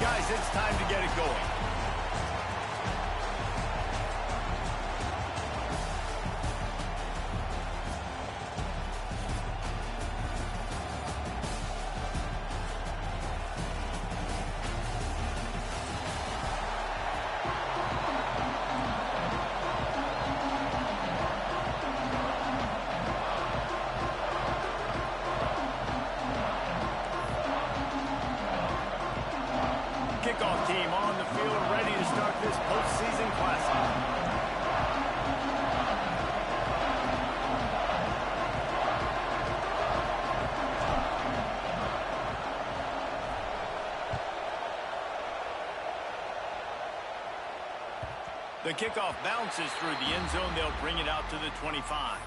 Guys, it's time to get it going. Kickoff team on the field, ready to start this postseason classic. The kickoff bounces through the end zone. They'll bring it out to the 25.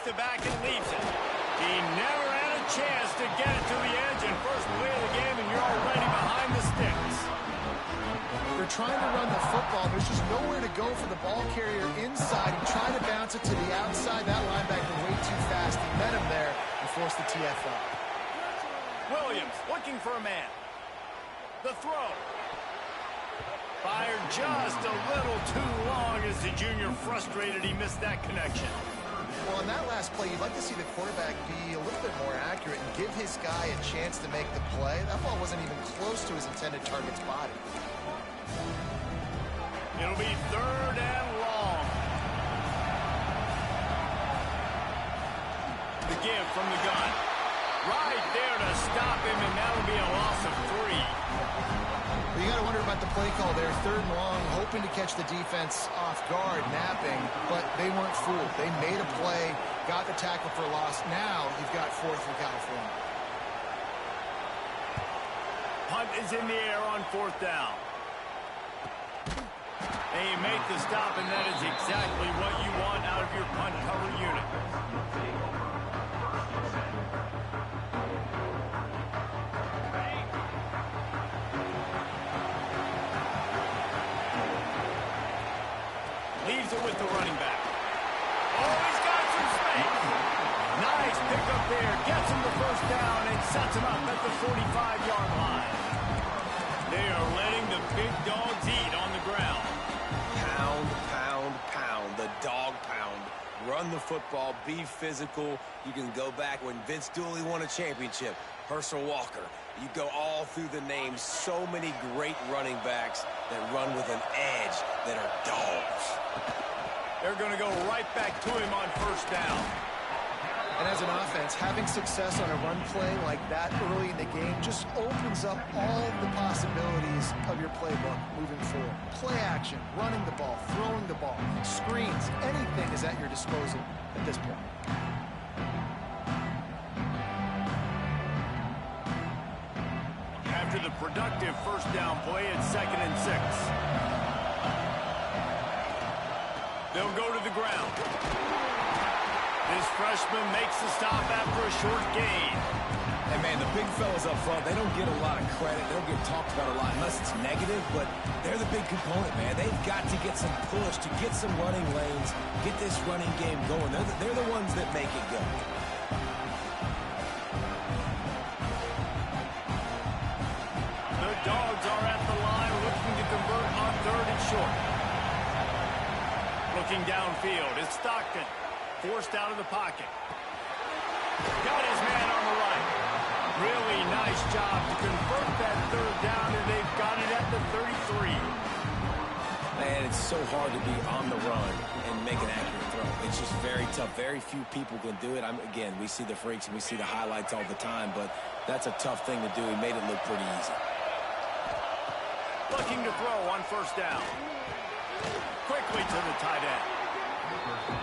To back and leaves it. He never had a chance to get it to the edge, and first play of the game, and you're already behind the sticks. They're trying to run the football. There's just nowhere to go for the ball carrier inside. He tried to bounce it to the outside. That linebacker way too fast. He met him there and forced the TFL. Williams looking for a man. The throw. Fired just a little too long as the junior frustrated. He missed that connection. Well, on that last play, you'd like to see the quarterback be a little bit more accurate and give his guy a chance to make the play. That ball wasn't even close to his intended target's body. It'll be 3rd and long. The give from the gun. Right there to stop him, and that'll be a loss of 3. Well, you got to wonder about the play call there. 3rd and long, hoping to catch the defense off guard, napping, but they weren't fooled. They made a play, got the tackle for loss. Now you've got 4th for California. Punt is in the air on 4th down. They make the stop, and that is exactly what you want out of your punt cover unit. Leaves it with the running back. Oh, he's got some space. Nice pickup there. Gets him the 1st down and sets him up at the 45-yard line. They are letting the big dogs eat on the ground. Pound, pound, pound. The dog pound. Run the football. Be physical. You can go back when Vince Dooley won a championship. Herschel Walker. You go all through the names. So many great running backs that run with an edge that are dogs. They're going to go right back to him on 1st down. And as an offense, having success on a run play like that early in the game just opens up all the possibilities of your playbook moving forward. Play action, running the ball, throwing the ball, screens, anything is at your disposal at this point. After the productive 1st down play, it's 2nd and 6. They'll go to the ground. This freshman makes the stop after a short gain. And, man, the big fellas up front, they don't get a lot of credit. They don't get talked about a lot unless it's negative, but they're the big component, man. They've got to get some push, to get some running lanes, get this running game going. They're the ones that make it go. The Dogs are at the line looking to convert on 3rd and short. Looking downfield, it's Stockton. Forced out of the pocket. Got his man on the right. Really nice job to convert that 3rd down, and they've got it at the 33. Man, it's so hard to be on the run and make an accurate throw. It's just very tough. Very few people can do it. Again, we see the freaks and we see the highlights all the time, but that's a tough thing to do. He made it look pretty easy. Looking to throw on 1st down. Quickly to the tight end.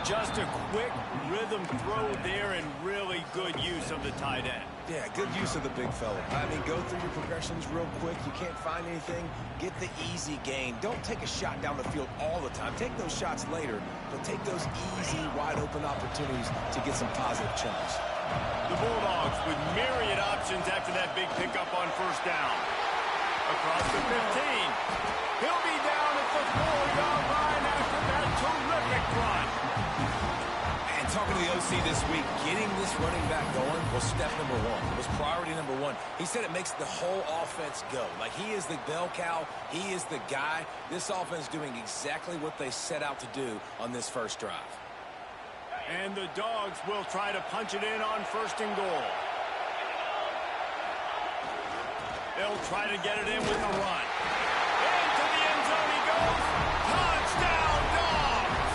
Just a quick rhythm throw there and really good use of the tight end. Yeah, good use of the big fella. I mean, go through your progressions real quick. You can't find anything. Get the easy gain. Don't take a shot down the field all the time. Take those shots later, but take those easy, wide-open opportunities to get some positive chunks. The Bulldogs with myriad options after that big pickup on first down. Across the 15. He'll be down at the 4-yard line after that terrific run. And talking to the OC this week, getting this running back going was step number one. It was priority number one. He said it makes the whole offense go. Like, he is the bell cow. He is the guy. This offense doing exactly what they set out to do on this first drive. And the Dogs will try to punch it in on first and goal. They'll try to get it in with a run. Into the end zone he goes. Touchdown, Dogs!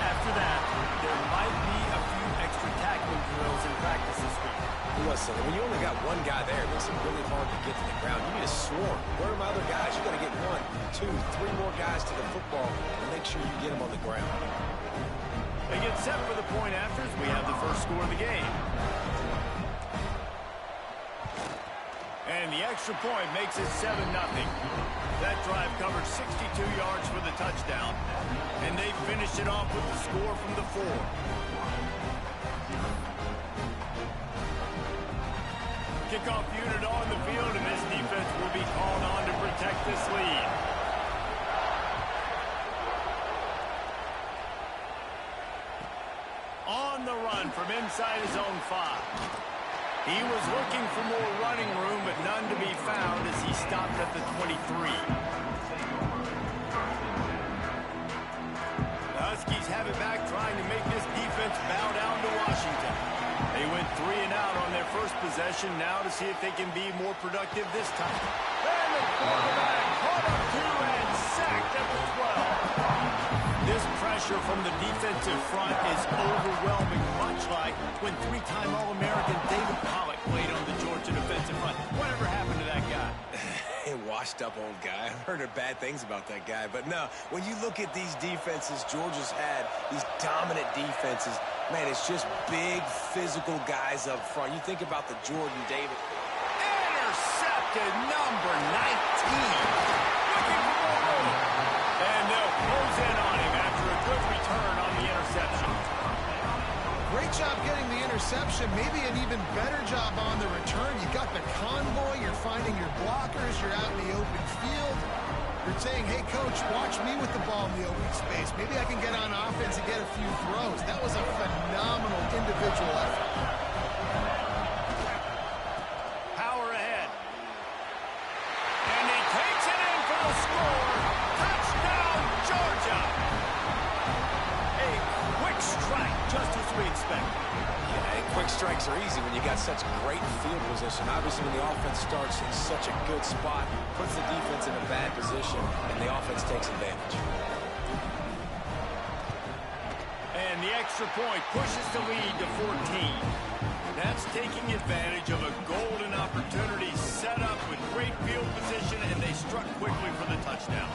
After that, there might be a few extra tackling drills in practice this week. Listen, when you only got one guy there, it makes it really hard to get to the ground. You need a swarm. Where are my other guys? You got to get 1, 2, 3 more guys to the football and make sure you get them on the ground. They get set for the point afters. We have the first score of the game. And the extra point makes it 7-0. That drive covered 62 yards for the touchdown. And they finished it off with the score from the 4. Kickoff unit on the field, and this defense will be called on to protect this lead. On the run from inside his own 5. He was looking for more running room, but none to be found as he stopped at the 23. The Huskies have it back, trying to make this defense bow down to Washington. They went 3 and out on their first possession, now to see if they can be more productive this time. And the quarterback caught up 2 and sacked at the 12. This pressure from the defensive front is overwhelming, much like when 3-time All-American David Pollock played on the Georgia defensive front. Whatever happened to that guy? A washed-up old guy. I've heard bad things about that guy. But no, when you look at these defenses Georgia's had, these dominant defenses, man, it's just big, physical guys up front. You think about the Jordan Davis. Intercepted, number 19. Looking for more room. And they'll close in on him after a good return on the interception. Great job getting the interception. Maybe an even better job on the return. You got the convoy. You're finding your blockers. You're out in the open field. You're saying, hey, coach, watch me with the ball in the open space. Maybe I can get on offense and get a few throws. That was a phenomenal individual effort. Power ahead. And he takes it in for the score. Touchdown, Georgia. A quick strike, just as we expected. Yeah, and quick strikes are easy when you got such great field position. Obviously, when the offense starts in such a good spot, puts the defense in a bad position, and the offense takes advantage. And the extra point pushes the lead to 14. That's taking advantage of a golden opportunity set up with great field position, and they struck quickly for the touchdown.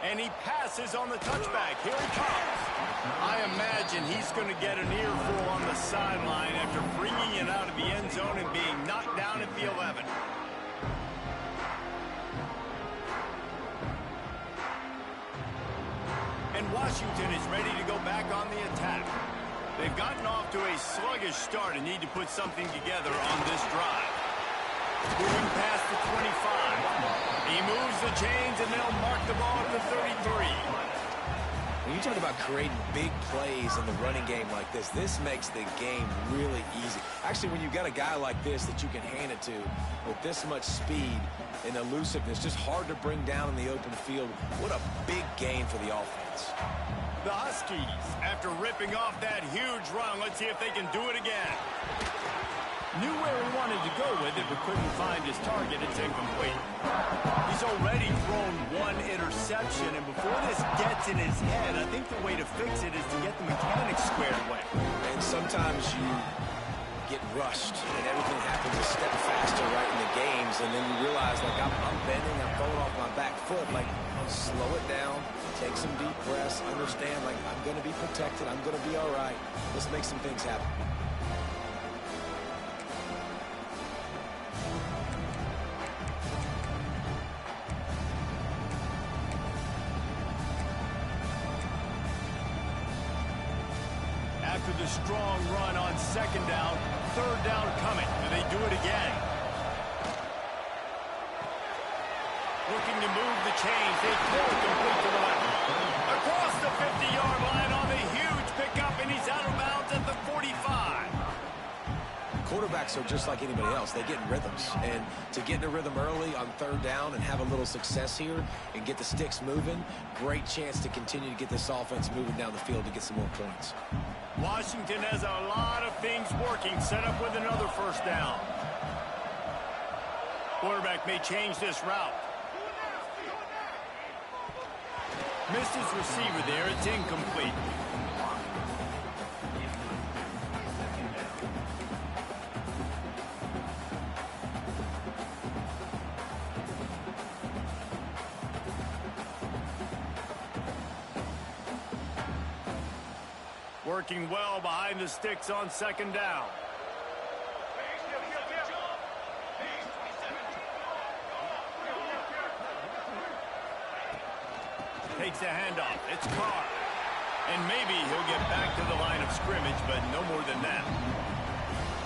And he passes on the touchback. Here he comes. I imagine he's going to get an earful on the sideline after bringing it out of the end zone and being knocked down at the 11. And Washington is ready to go back on the attack. They've gotten off to a sluggish start and need to put something together on this drive. Moving past the 25. He moves the chains, and they'll mark the ball at the 33. When you talk about creating big plays in the running game like this makes the game really easy. Actually, when you've got a guy like this that you can hand it to with this much speed and elusiveness, just hard to bring down in the open field, what a big gain for the offense. The Huskies, after ripping off that huge run, let's see if they can do it again. Knew where he wanted to go with it, but couldn't find his target. It's incomplete. He's already thrown 1 interception, and before this gets in his head, I think the way to fix it is to get the mechanics squared away. And sometimes you get rushed, and everything happens a step faster right in the games, and then you realize, like, I'm bending, I'm going off my back foot. Like, slow it down, take some deep breaths, understand, like, I'm going to be protected, I'm going to be all right. Let's make some things happen. after the strong run on second down. Third down coming. Do they do it again? Looking to move the chains. They throw it complete to the left. Across the 50-yard line on the huge pickup, and he's out of bounds at the 45. Quarterbacks are just like anybody else. They get in rhythms. And to get in a rhythm early on third down and have a little success here and get the sticks moving, great chance to continue to get this offense moving down the field to get some more points. Washington has a lot of things working. Set up with another first down. Quarterback may change this route. Missed his receiver there. It's incomplete. Working well behind the sticks on second down. Takes the handoff. It's Carr. And maybe he'll get back to the line of scrimmage, but no more than that.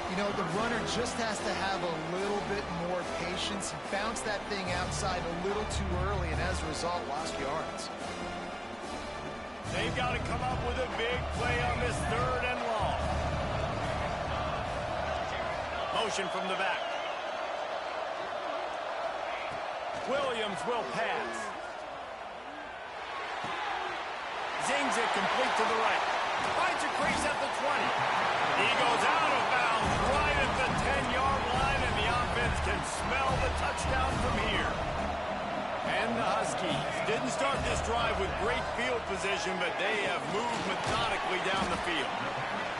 You know, the runner just has to have a little bit more patience. He bounced that thing outside a little too early, and as a result, lost yards. They've got to come up with a big play on this third and long. Motion from the back. Williams will pass. Zings it complete to the right. Finds a crease at the 20. He goes out of bounds right at the 10-yard line, and the offense can smell the touchdown from here. And the Huskies didn't start this drive with great field position, but they have moved methodically down the field.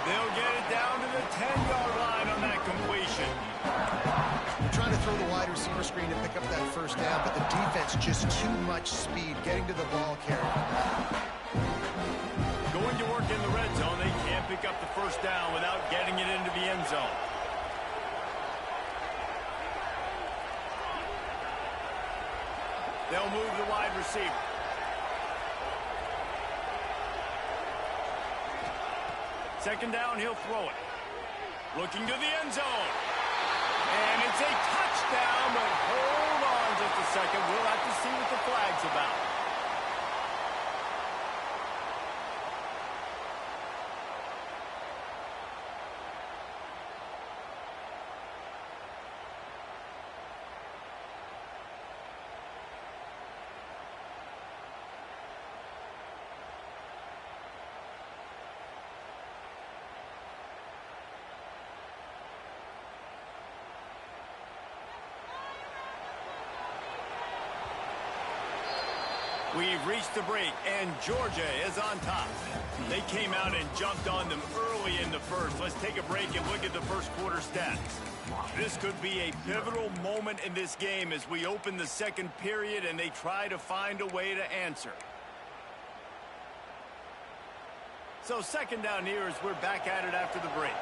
They'll get it down to the 10-yard line on that completion. They're trying to throw the wide receiver screen to pick up that first down, but the defense just too much speed getting to the ball carrier. Going to work in the red zone. They can't pick up the first down without getting it into the end zone. They'll move the wide receiver. Second down, he'll throw it. Looking to the end zone. And it's a touchdown, but hold on just a second. We'll have to see what the flag's about. We've reached the break, and Georgia is on top. They came out and jumped on them early in the first. Let's take a break and look at the first quarter stats. This could be a pivotal moment in this game as we open the second period and they try to find a way to answer. So second down here as we're back at it after the break.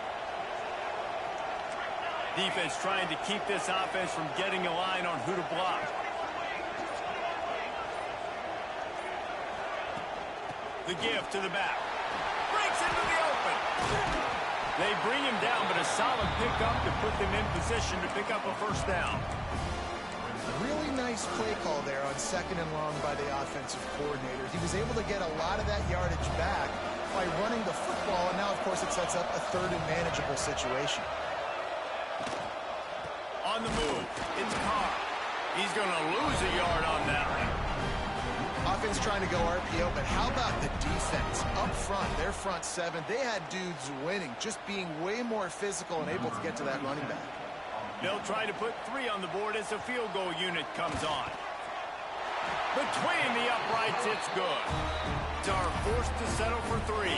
Defense trying to keep this offense from getting a line on who to block. The give to the back. Breaks into the open. They bring him down, but a solid pickup to put them in position to pick up a first down. Really nice play call there on second and long by the offensive coordinator. He was able to get a lot of that yardage back by running the football, and now, of course, it sets up a third and manageable situation. On the move, it's Carr. He's going to lose a yard on that one. Offense trying to go RPO, but how about the defense up front? Their front seven, they had dudes winning, just being way more physical and able to get to that running back. They'll try to put 3 on the board as the field goal unit comes on. Between the uprights, it's good. Are forced to settle for 3.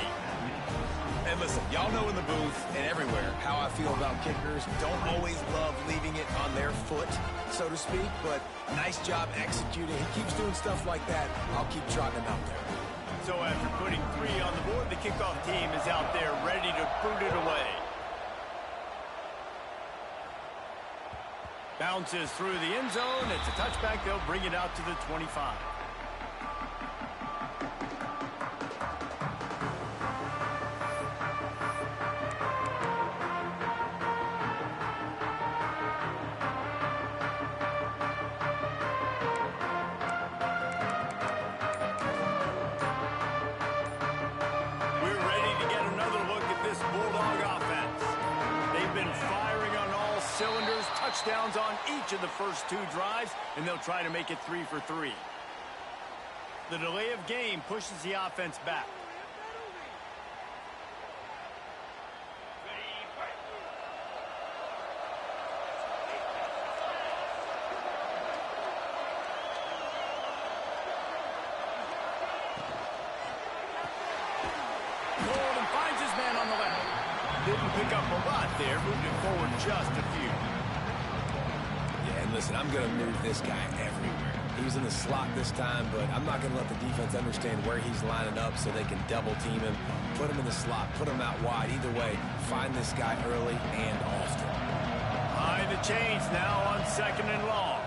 And listen, y'all know in the booth and everywhere how I feel about kickers. Don't always love leaving it on their foot, so to speak, but nice job executing. He keeps doing stuff like that. I'll keep trotting him out there. So after putting 3 on the board, the kickoff team is out there ready to boot it away. Bounces through the end zone. It's a touchback. They'll bring it out to the 25. touchdowns on each of the first 2 drives, and they'll try to make it 3 for 3. The delay of game pushes the offense back. Golden finds his man on the left. Didn't pick up a lot there, moved it forward just a few. Yeah, and listen, I'm going to move this guy everywhere. He was in the slot this time, but I'm not going to let the defense understand where he's lining up so they can double team him, put him in the slot, put him out wide. Either way, find this guy early and often. Behind the chains now on 2nd and long.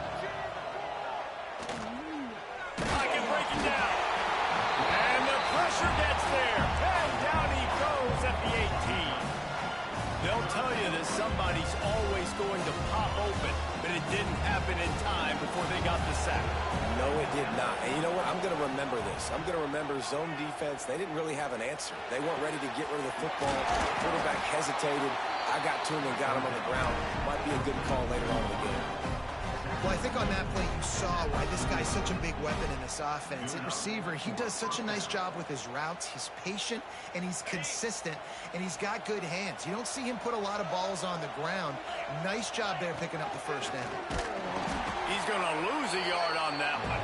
Pocket breaking down. And the pressure gets there. And down he goes at the 18. They'll tell you that somebody's always going to pop open, but it didn't happen in time before they got the sack. No, it did not. And you know what? I'm going to remember this. I'm going to remember zone defense. They didn't really have an answer. They weren't ready to get rid of the football. Quarterback hesitated. I got to him and got him on the ground. Might be a good call later on in the game. Well, I think on that play you saw why this guy's such a big weapon in this offense. At receiver, he does such a nice job with his routes. He's patient, and he's consistent, and he's got good hands. You don't see him put a lot of balls on the ground. Nice job there picking up the first down. He's going to lose a yard on that one.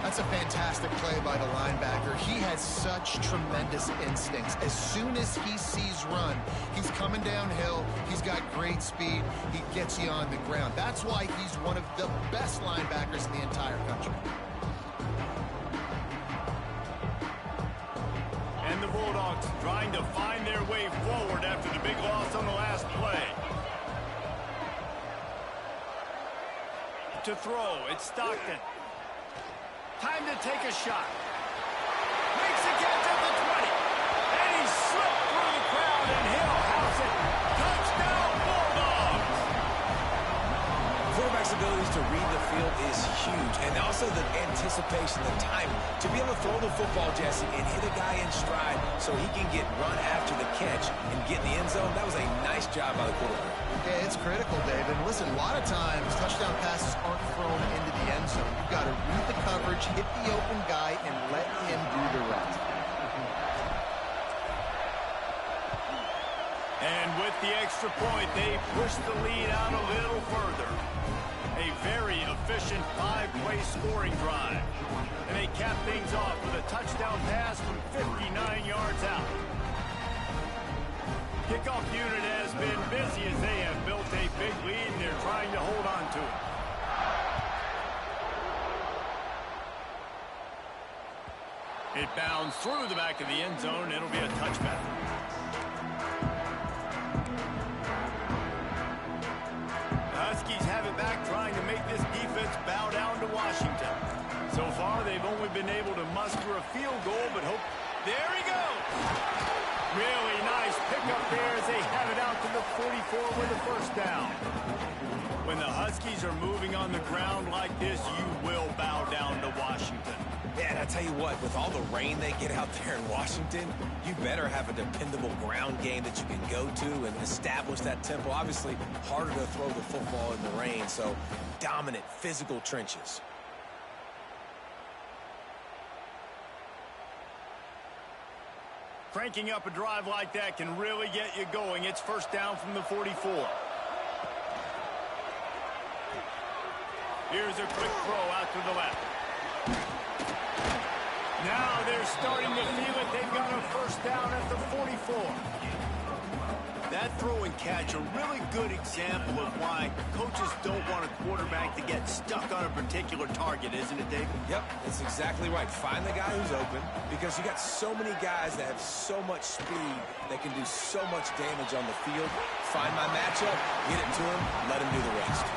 That's a fantastic play by the linebacker. He has such tremendous instincts. As soon as he sees run, he's coming downhill. He's got great speed. He gets you on the ground. That's why he's one of the best linebackers in the entire country. And the Bulldogs trying to find their way forward after the big loss on the last play. To throw, it's Stockton. Time to take a shot. Makes a catch at the 20. And he slipped through the crowd, and he'll house it. Touchdown, Bulldogs! Quarterback's abilities to read the field is huge, and also the anticipation, the timing. To be able to throw the football, Jesse, and hit a guy in stride so he can get run after the catch and get in the end zone, that was a nice job by the quarterback. Yeah, it's critical, David. Listen, a lot of times touchdown passes aren't thrown into the end zone. You've got to read the coverage, hit the open guy, and let him do the rest. And with the extra point, they push the lead out a little further. A very efficient 5-play scoring drive. And they cap things off with a touchdown pass from 59 yards out. Kickoff unit has been busy as they have built a big lead, and they're trying to hold on to it. It bounds through the back of the end zone. It'll be a touchback. The Huskies have it back, trying to make this defense bow down to Washington. So far, they've only been able to muster a field goal, but hope... There he goes! Really nice pickup there as they have it out to the 44 with a first down. When the Huskies are moving on the ground like this, you will bow down to Washington. Yeah, and I tell you what, with all the rain they get out there in Washington, you better have a dependable ground game that you can go to and establish that tempo. Obviously, harder to throw the football in the rain, so dominant, physical trenches. Cranking up a drive like that can really get you going. It's first down from the 44. Here's a quick throw out to the left. Now they're starting to feel it. They've got a first down at the 44. That throw and catch, a really good example of why coaches don't want a quarterback to get stuck on a particular target, isn't it, Dave? Yep, that's exactly right. Find the guy who's open, because you got so many guys that have so much speed that can do so much damage on the field. Find my matchup, get it to him, let him do the rest.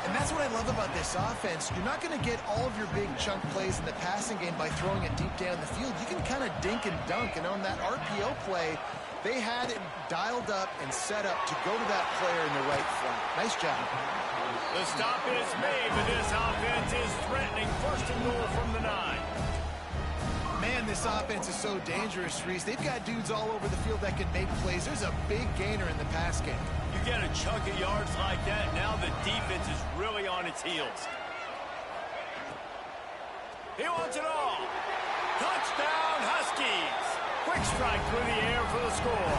And that's what I love about this offense. You're not going to get all of your big chunk plays in the passing game by throwing it deep down the field. You can kind of dink and dunk, and on that RPO play, they had it dialed up and set up to go to that player in the right flat. Nice job. The stop is made, but this offense is threatening. First and goal from the 9. Man, this offense is so dangerous, Reese. They've got dudes all over the field that can make plays. There's a big gainer in the pass game. You get a chunk of yards like that, now the defense is really on its heels. He wants it all. Touchdown, Huskies. Quick strike through the air for the score.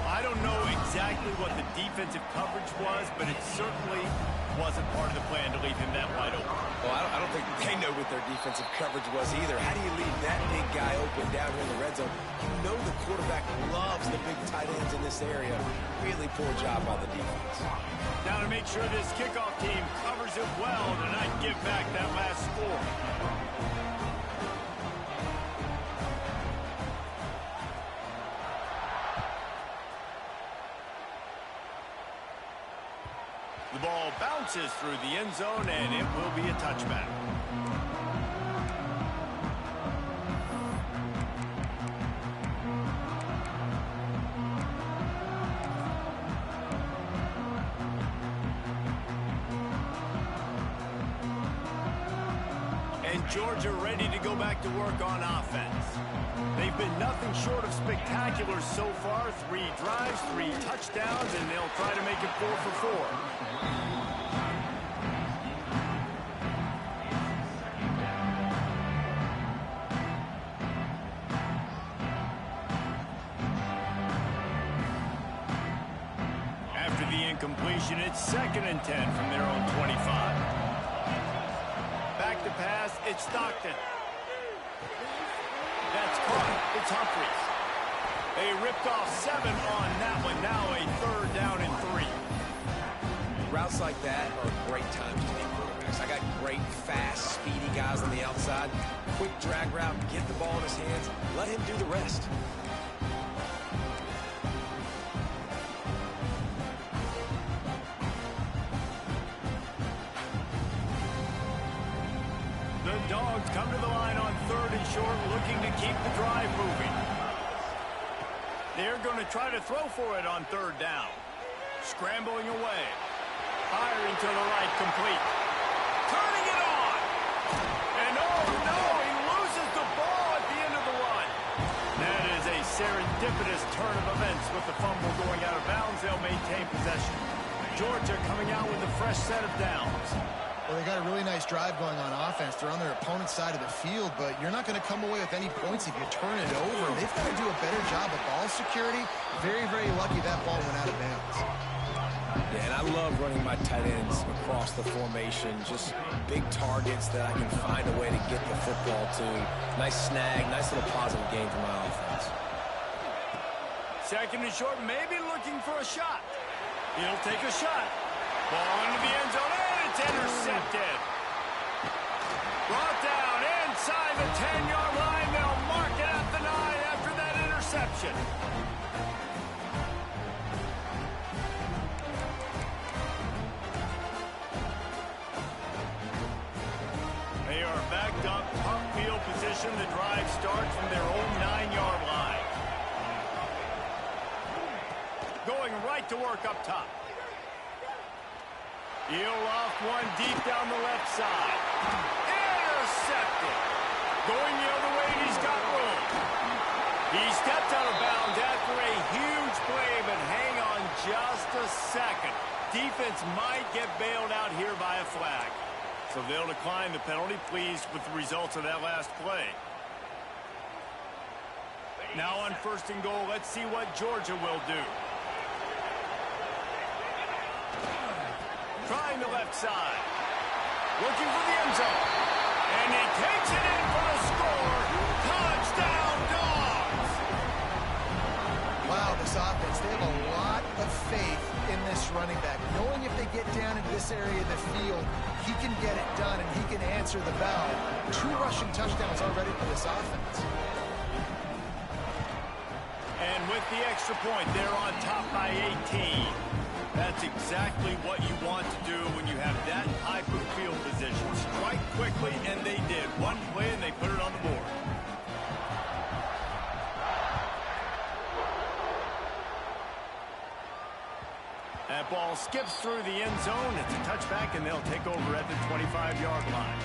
I don't know exactly what the defensive coverage was, but it certainly wasn't part of the plan to leave him that wide open. Well, I don't think they know what their defensive coverage was either. How do you leave that big guy open down here in the red zone? You know the quarterback loves the big tight ends in this area. Really poor job by the defense. Now to make sure this kickoff team covers it well to not give back that last score. The ball bounces through the end zone, and it will be a touchback. And Georgia ready to go back to work on offense. They've been nothing short of spectacular so far. 3 drives, 3 touchdowns, and they'll try to make it 4 for 4. After the incompletion, it's 2nd and 10 from their own 25. Back to pass, it's Stockton. That's caught. It's Humphries. They ripped off 7 on that one. Now a 3rd down and 3. Routes like that are a great time to be quarterbacks. I got great, fast, speedy guys on the outside. Quick drag route, get the ball in his hands, let him do the rest. The Dogs come to the line on 3rd and short, looking to keep the drive moving. They're going to try to throw for it on 3rd down. Scrambling away. Firing to the right, complete. Turning it on. And oh no, he loses the ball at the end of the run. That is a serendipitous turn of events with the fumble going out of bounds. They'll maintain possession. Georgia coming out with a fresh set of downs. Well, they got a really nice drive going on offense. They're on their opponent's side of the field, but you're not going to come away with any points if you turn it over. They've got to do a better job of ball security. Very, very lucky that ball went out of bounds. Yeah, and I love running my tight ends across the formation. Just big targets that I can find a way to get the football to. Nice snag, nice little positive game for my offense. 2nd and short, maybe looking for a shot. He'll take a shot. Ball into the end zone, and it's intercepted. Brought down inside the 10-yard line. They'll mark it at the 9 after that interception. They are backed up, punt field position. The drive starts from their own 9-yard line. Going right to work up top. He'll off one deep down the left side. Intercepted. Going the other way, and he's got room. He stepped out of bounds after a huge play, but hang on just a second. Defense might get bailed out here by a flag. So they'll decline the penalty, pleased with the results of that last play. Now on 1st and goal, let's see what Georgia will do. Trying the left side. Looking for the end zone. And he takes it in for the score. Touchdown, Dogs! Wow, this offense, they have a lot of faith in this running back. Knowing if they get down into this area of the field, he can get it done and he can answer the bell. 2 rushing touchdowns already for this offense. And with the extra point, they're on top by 18. That's exactly what you want to do when you have that type of field position. Strike quickly, and they did. One play, and they put it on the board. That ball skips through the end zone. It's a touchback, and they'll take over at the 25-yard line.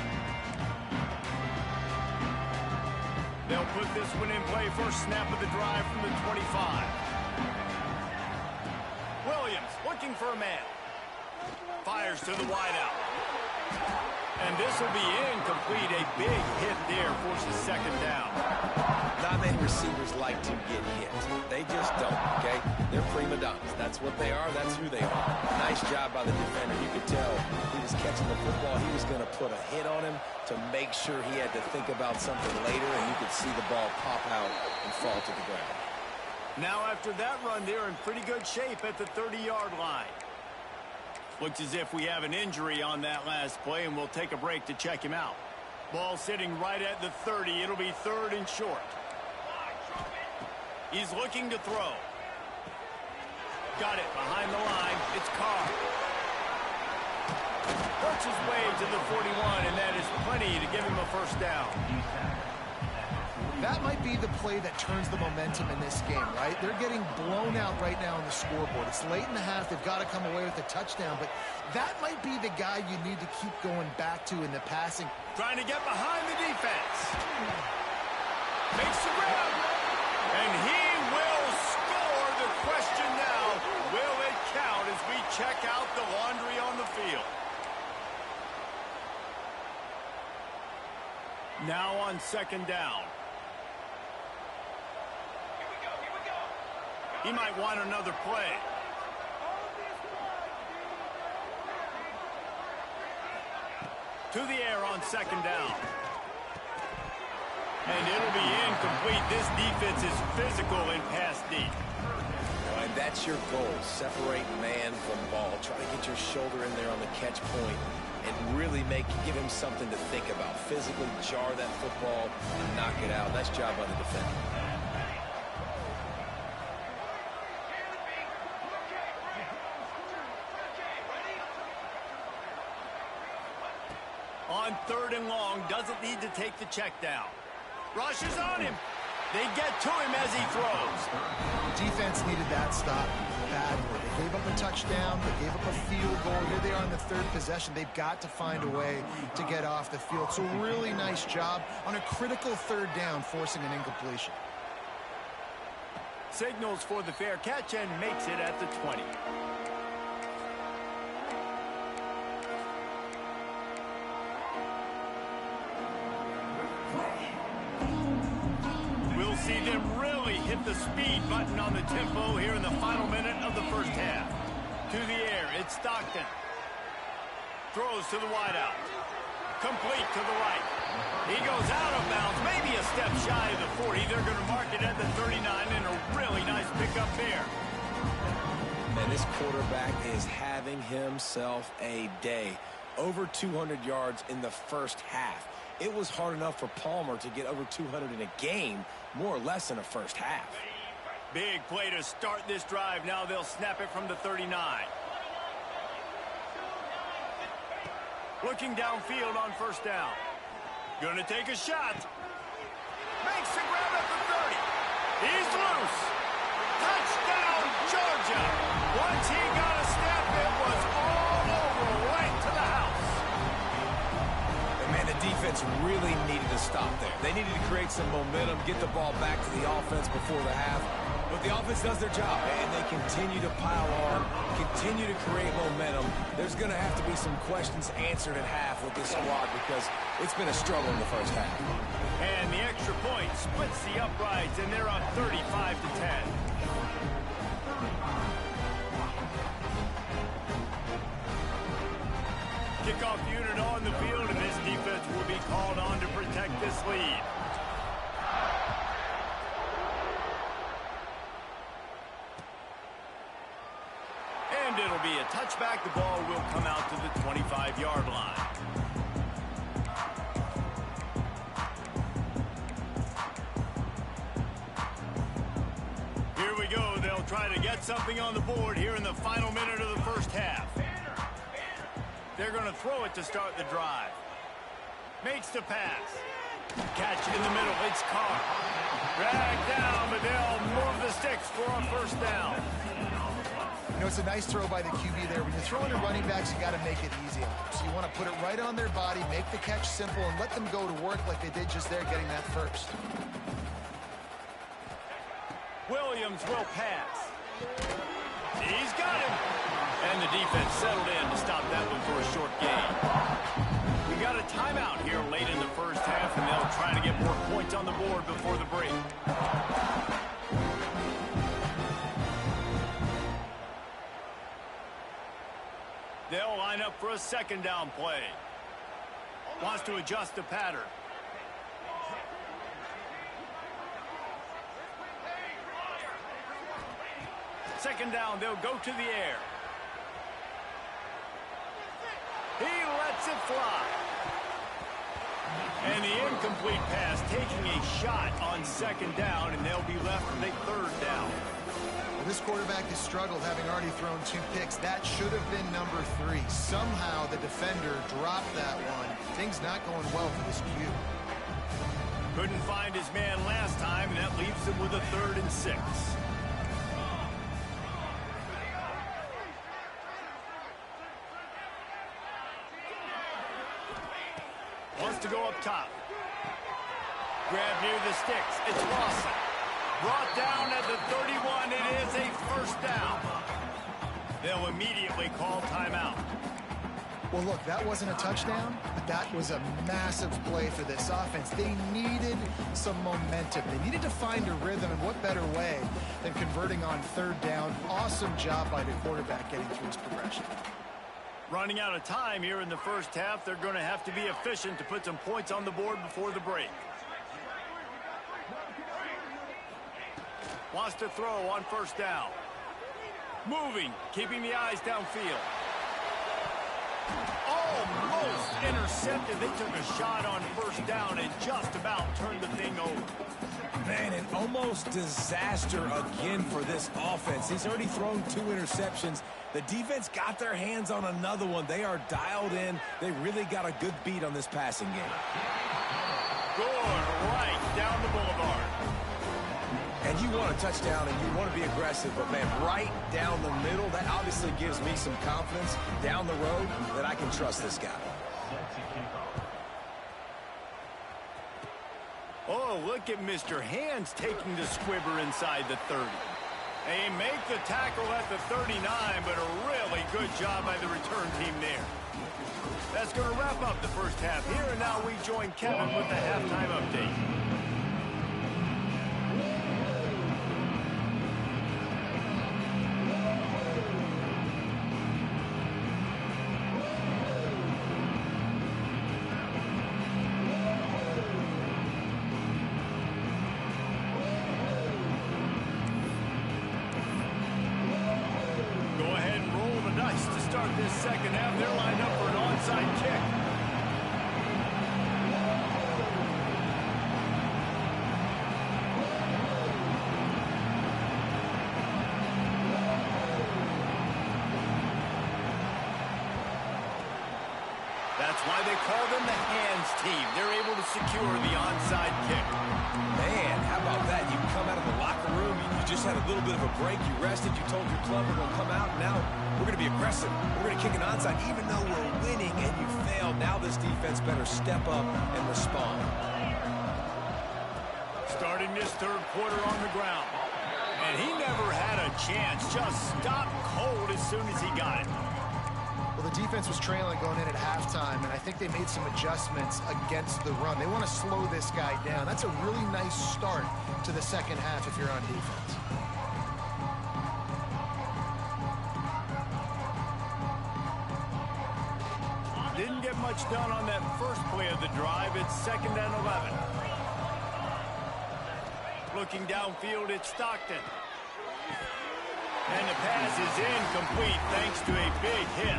They'll put this one in play. First snap of the drive from the 25. looking for a man. Fires to the wideout. And this will be incomplete. A big hit there forces second down. Not many receivers like to get hit. They just don't, okay? They're prima donnas. That's what they are. That's who they are. Nice job by the defender. You could tell he was catching the football. He was going to put a hit on him to make sure he had to think about something later, and you could see the ball pop out and fall to the ground. Now after that run, they're in pretty good shape at the 30-yard line. Looks as if we have an injury on that last play, and we'll take a break to check him out. Ball sitting right at the 30. It'll be 3rd and short. He's looking to throw. Got it behind the line. It's Carr. Works his way to the 41, and that is plenty to give him a first down. That might be the play that turns the momentum in this game, right? They're getting blown out right now on the scoreboard. It's late in the half. They've got to come away with a touchdown, but that might be the guy you need to keep going back to in the passing. Trying to get behind the defense. Makes the grab. And he will score. The question now, will it count as we check out the laundry on the field? Now on second down. He might want another play. To the air on second down. And it'll be incomplete. This defense is physical in pass deep. And that's your goal. Separate man from ball. Try to get your shoulder in there on the catch point and really give him something to think about. Physically jar that football and knock it out. Nice job by the defender. On 3rd and long, doesn't need to take the check down. Rushes on him. They get to him as he throws. Defense needed that stop badly. They gave up a touchdown. They gave up a field goal. Here they are in the 3rd possession. They've got to find a way to get off the field. So really nice job on a critical 3rd down, forcing an incompletion. Signals for the fair catch and makes it at the 20. We'll see them really hit the speed button on the tempo here in the final minute of the first half. To the air, it's Stockton. Throws to the wideout. Complete to the right. He goes out of bounds, maybe a step shy of the 40. They're going to mark it at the 39, and a really nice pickup there. Man, this quarterback is having himself a day. Over 200 yards in the first half. It was hard enough for Palmer to get over 200 in a game, more or less in a first half. Big play to start this drive. Now they'll snap it from the 39. Looking downfield on first down. Going to take a shot. Makes the grab at the 30. He's loose. Touchdown, Georgia. Once he got a step, it was all over, right to the house. And man, the defense really needed to stop there. They needed to create some momentum, get the ball back to the offense before the half. But the offense does their job, and they continue to pile on, continue to create momentum. There's going to have to be some questions answered at half with this squad because it's been a struggle in the first half. And the extra point splits the uprights, and they're up 35-10. Kickoff unit on the field, and this defense will be called on to protect this lead. And it'll be a touchback. The ball will come out to the 25-yard line. Here we go. They'll try to get something on the board here in the final minute of the first half. They're going to throw it to start the drive. Makes the pass. Catch in the middle. It's Carr. Dragged down, but they'll move the sticks for a first down. You know, it's a nice throw by the QB there. When you're throwing to running backs, you got to make it easy on them. So you want to put it right on their body, make the catch simple, and let them go to work like they did just there, getting that first. Williams will pass. He's got him. And the defense settled in to stop that one for a short gain. We got a timeout here late in the first half, and they'll try to get more points on the board before the break. They'll line up for a second down play. Wants to adjust the pattern. Second down, they'll go to the air. He lets it fly. And the incomplete pass taking a shot on second down, and they'll be left with a third down. Well, this quarterback has struggled, having already thrown 2 picks. That should have been number 3. Somehow the defender dropped that one. Things not going well for this Q. Couldn't find his man last time, and that leaves him with a 3rd and 6. Wants to go up top. Grab near the sticks. It's Lawson. Brought down at the 31. It is a first down. They'll immediately call timeout. Well, look, that wasn't a touchdown, but that was a massive play for this offense. They needed some momentum. They needed to find a rhythm, and what better way than converting on 3rd down. Awesome job by the quarterback getting through his progression. Running out of time here in the first half. They're going to have to be efficient to put some points on the board before the break. Wants to throw on first down. Moving, keeping the eyes downfield. Almost intercepted. They took a shot on first down and just about turned the thing over. Man, an almost disaster again for this offense. He's already thrown 2 interceptions. The defense got their hands on another one. They are dialed in. They really got a good beat on this passing game. Good, right down the boulevard. And you want a touchdown and you want to be aggressive, but man, right down the middle, that obviously gives me some confidence down the road that I can trust this guy. Oh, look at Mr. Hands taking the squibber inside the 30. They make the tackle at the 39, but a really good job by the return team there. That's going to wrap up the first half here, and now we join Kevin with the halftime update. This second half, they're lined up for an onside kick. That's why they call them the hands team. They're able to secure the onside kick. Man, how about that? You come out of the locker room, you just had a little bit of a break, you rested, you told your club we're going to come out, and now we're going to be aggressive. We're going to kick an onside, even though we're winning and you failed. Now this defense better step up and respond. Starting this third quarter on the ground. And he never had a chance. Just stopped cold as soon as he got it. Well, the defense was trailing going in at halftime, and I think they made some adjustments against the run. They want to slow this guy down. That's a really nice start to the second half if you're on defense. Didn't get much done on that first play of the drive. It's 2nd and 11. Looking downfield, it's Stockton. And the pass is incomplete thanks to a big hit.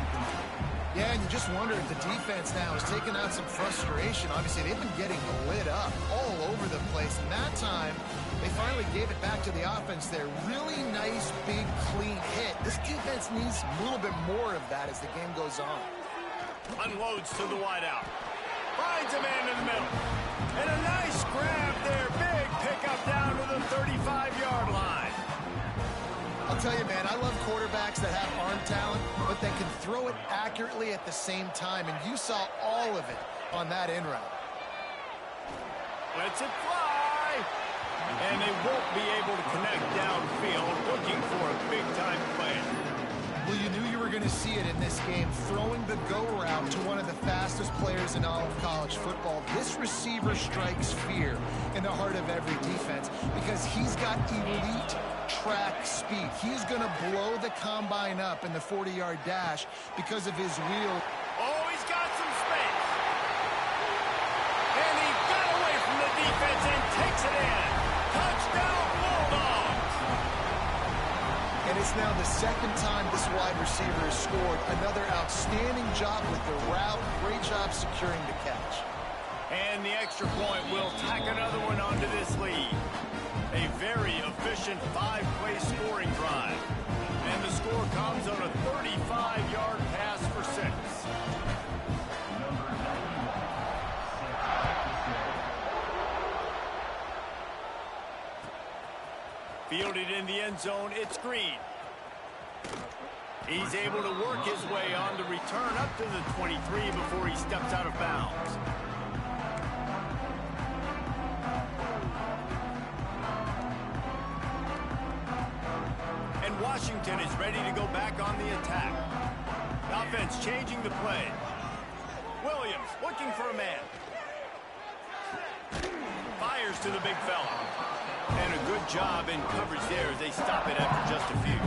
Yeah, and you just wonder if the defense now is taking out some frustration. Obviously, they've been getting lit up all over the place. And that time, they finally gave it back to the offense there. Really nice, big, clean hit. This defense needs a little bit more of that as the game goes on. Unloads to the wideout. Finds a man in the middle. And a nice grab there. Big pickup down to the 35-yard line. I'll tell you, man, I love quarterbacks that have arm talent, but that can throw it accurately at the same time, and you saw all of it on that in route. Lets it fly. And they won't be able to connect downfield, looking for a big-time play. Well, you knew you were we're going to see it in this game, throwing the go route to one of the fastest players in all of college football. This receiver strikes fear in the heart of every defense because he's got elite track speed. He's going to blow the combine up in the 40-yard dash because of his wheel. Oh, he's got some space. And he got away from the defense and takes it in. Touchdown, Bulldogs. And it's now the second time this wide receiver has scored. Another outstanding job with the route. Great job securing the catch. And the extra point will tack another one onto this lead. A very efficient 5-play scoring drive. And the score comes on a 35-yard pass for 6. Fielded in the end zone, it's Green. He's able to work his way on the return up to the 23 before he steps out of bounds. And Washington is ready to go back on the attack. Offense changing the play. Williams looking for a man. Fires to the big fella. And a good job in coverage there as they stop it after just a few.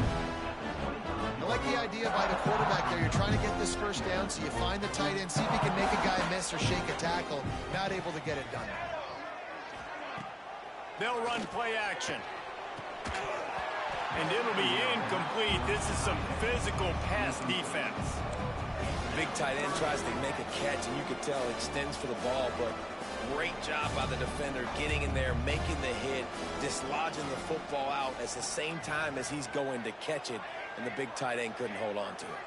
I like the idea by the quarterback there. You're trying to get this first down, so you find the tight end, see if he can make a guy miss or shake a tackle. Not able to get it done. They'll run play action. And it'll be incomplete. This is some physical pass defense. Big tight end tries to make a catch, and you could tell extends for the ball, but great job by the defender getting in there, making the hit, dislodging the football out at the same time as he's going to catch it, and the big tight end couldn't hold on to it.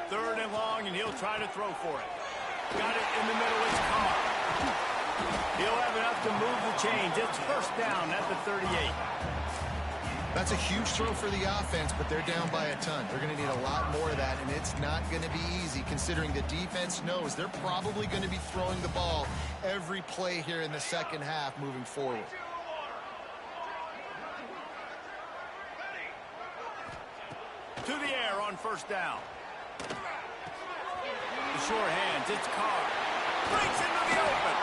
3rd and long, and he'll try to throw for it. Got it in the middle, it's Carr. He'll have enough to move the chains. It's first down at the 38. That's a huge throw for the offense, but they're down by a ton. They're going to need a lot more of that, and it's not going to be easy considering the defense knows they're probably going to be throwing the ball every play here in the second half moving forward. To the air on first down. The short hands, it's Carr. Breaks into the open.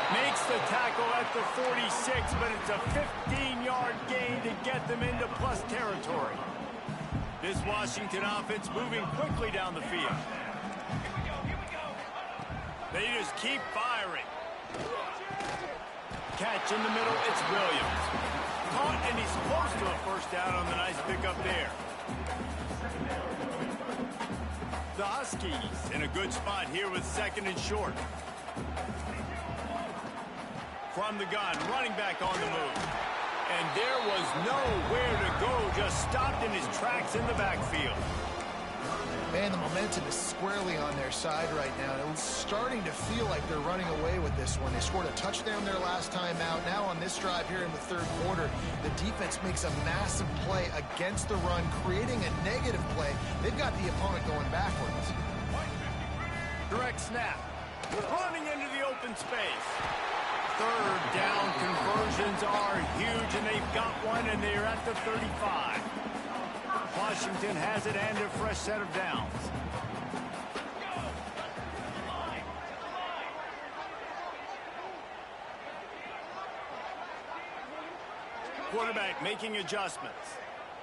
Makes the tackle at the 46, but it's a 15-yard gain to get them into plus territory. This Washington offense moving quickly down the field. They just keep firing. Catch in the middle, it's Williams. Caught, and he's close to a first down on the nice pickup there. The Huskies in a good spot here with 2nd and short. From the gun, running back on the move. And there was nowhere to go, just stopped in his tracks in the backfield. Man, the momentum is squarely on their side right now. It's starting to feel like they're running away with this one. They scored a touchdown their last time out. Now on this drive here in the 3rd quarter, the defense makes a massive play against the run, creating a negative play. They've got the opponent going backwards. Direct snap. Running into the open space. 3rd down conversions are huge, and they've got one, and they're at the 35. Washington has it and a fresh set of downs. Quarterback making adjustments.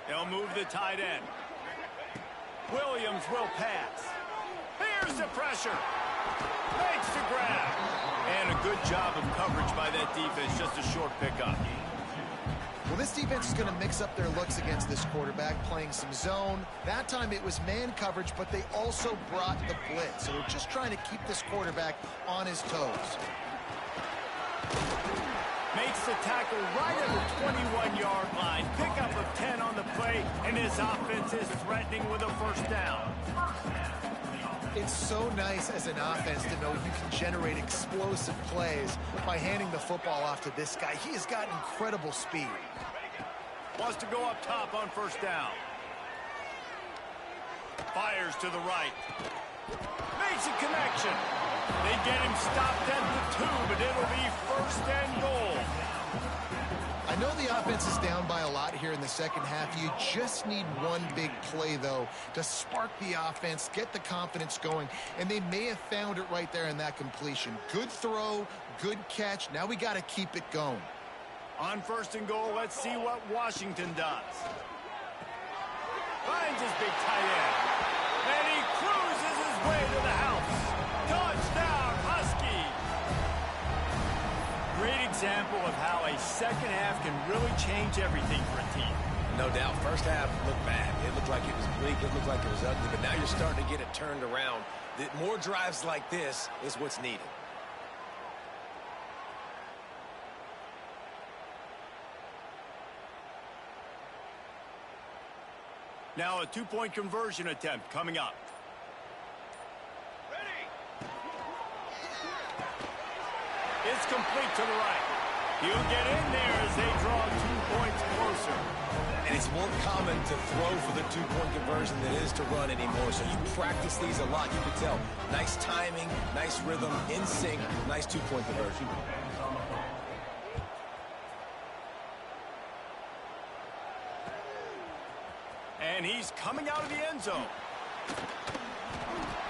They'll move the tight end. Williams will pass. Here's the pressure. Makes the grab. And a good job of coverage by that defense. Just a short pickup. Well, this defense is going to mix up their looks against this quarterback, playing some zone. That time it was man coverage, but they also brought the blitz. So they're just trying to keep this quarterback on his toes. Makes the tackle right at the 21-yard line. Pickup of 10 on the play, and his offense is threatening with a first down. It's so nice as an offense to know you can generate explosive plays by handing the football off to this guy. He has got incredible speed. Wants to go up top on first down. Fires to the right. Makes a connection. They get him stopped at the 2, but it'll be 1st and goal. I I know the offense is down by a lot here in the second half. You just need one big play, though, to spark the offense, get the confidence going, and they may have found it right there in that completion. Good throw, good catch. Now we got to keep it going. On 1st and goal, let's see what Washington does. Finds his big tight end. And he cruises his way to the house. Touchdown, Huskies! Great example of how a second half can really change everything for a team. No doubt. First half looked bad. It looked like it was bleak. It looked like it was ugly. But now you're starting to get it turned around. More drives like this is what's needed. Now a two-point conversion attempt coming up. It's complete to the right. He'll get in there as they draw 2 points closer. And it's more common to throw for the two-point conversion than it is to run anymore. So you practice these a lot. You can tell. Nice timing, nice rhythm, in sync, nice two-point conversion. And he's coming out of the end zone.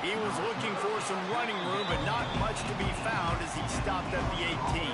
He was looking for some running room, but not much to be found as he stopped at the 18.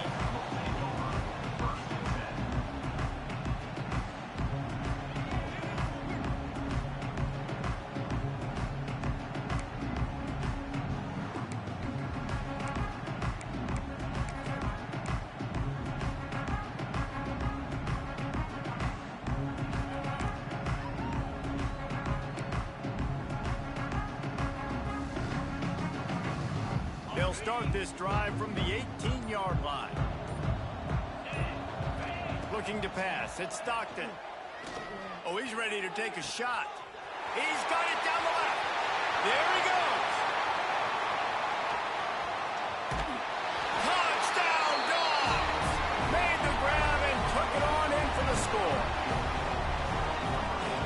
They'll start this drive from the 18-yard line. Looking to pass. It's Stockton. Oh, he's ready to take a shot. He's got it down the left. There he goes. Touchdown, Dogs! Made the grab and took it on in for the score.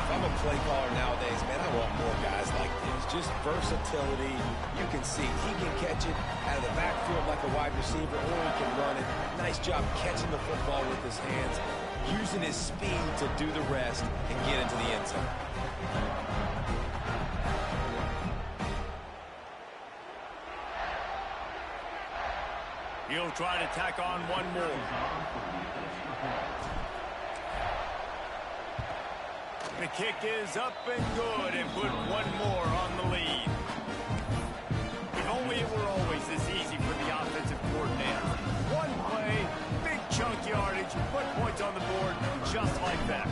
If I'm a play caller nowadays, man, I want more guys like this. Just versatility. You can see he can catch it out of the backfield like a wide receiver, or he can run it. Nice job catching the football with his hands, using his speed to do the rest and get into the end zone. He'll try to tack on one more. The kick is up and good and put one more on the lead. If only it were always this easy for the offensive coordinator. One play, big chunk yardage, put points on the board just like that.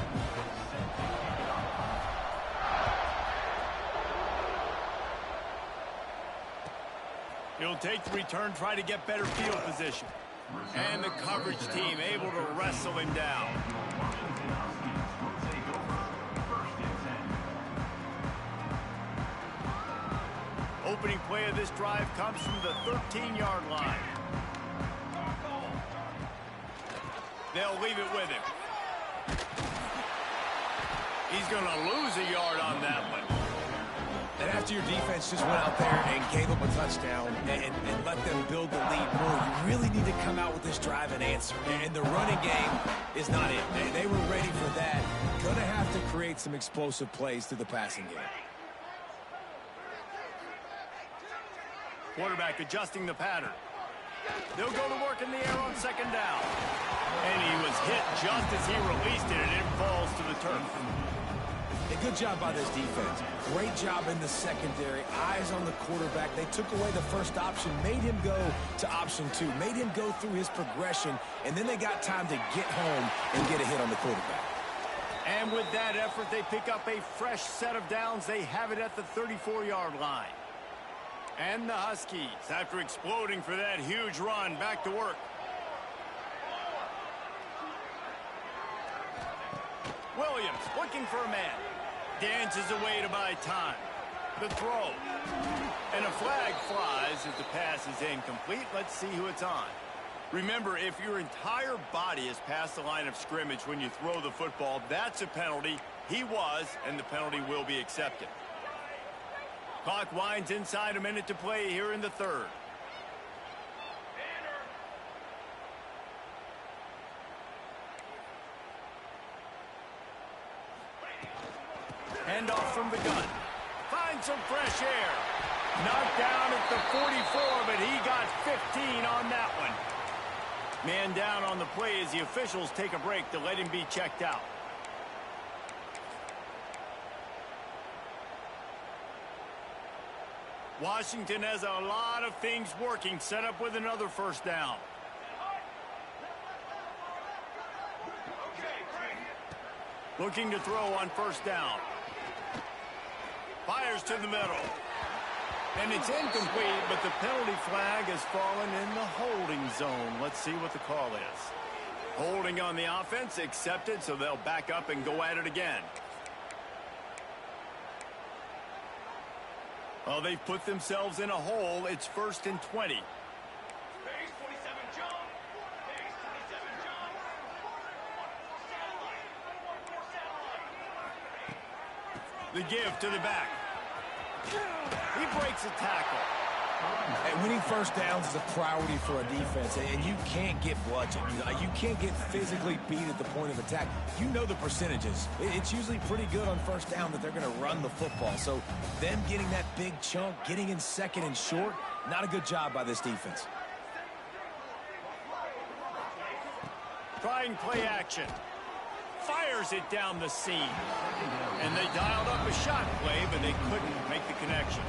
He'll take the return, try to get better field position. And the coverage team able to wrestle him down. Opening play of this drive comes from the 13-yard line. They'll leave it with him. He's going to lose a yard on that one. And after your defense just went out there and gave up a touchdown and let them build the lead more, you really need to come out with this drive and answer. And the running game is not it. They were ready for that. Going to have to create some explosive plays through the passing game. Quarterback adjusting the pattern. They'll go to work in the air on second down. And he was hit just as he released it, and it falls to the turf. A good job by this defense. Great job in the secondary. Eyes on the quarterback. They took away the first option, made him go to option 2, made him go through his progression, and then they got time to get home and get a hit on the quarterback. And with that effort, they pick up a fresh set of downs. They have it at the 34-yard line. And the Huskies, after exploding for that huge run, back to work. Williams looking for a man. Dances away to buy time. The throw. And a flag flies as the pass is incomplete. Let's see who it's on. Remember, if your entire body is past the line of scrimmage when you throw the football, that's a penalty. He was, and the penalty will be accepted. Clock winds inside, a minute to play here in the third. handoff from the gun. Find some fresh air. Knocked down at the 44, but he got 15 on that one. Man down on the play as the officials take a break to let him be checked out. Washington has a lot of things working, set up with another first down. Looking to throw on first down. Fires to the middle. And it's incomplete, but the penalty flag has fallen in the holding zone. Let's see what the call is. Holding on the offense, accepted, so they'll back up and go at it again. Well, they've put themselves in a hole. It's 1st and 20. The give to the back. He breaks a tackle. And winning first downs is a priority for a defense, and you can't get bludgeoned. You can't get physically beat at the point of attack. You know the percentages. It's usually pretty good on first down that they're going to run the football. So them getting that big chunk, getting in second and short, not a good job by this defense. Trying play action. Fires it down the seam. And they dialed up a shot play, but they couldn't make the connection.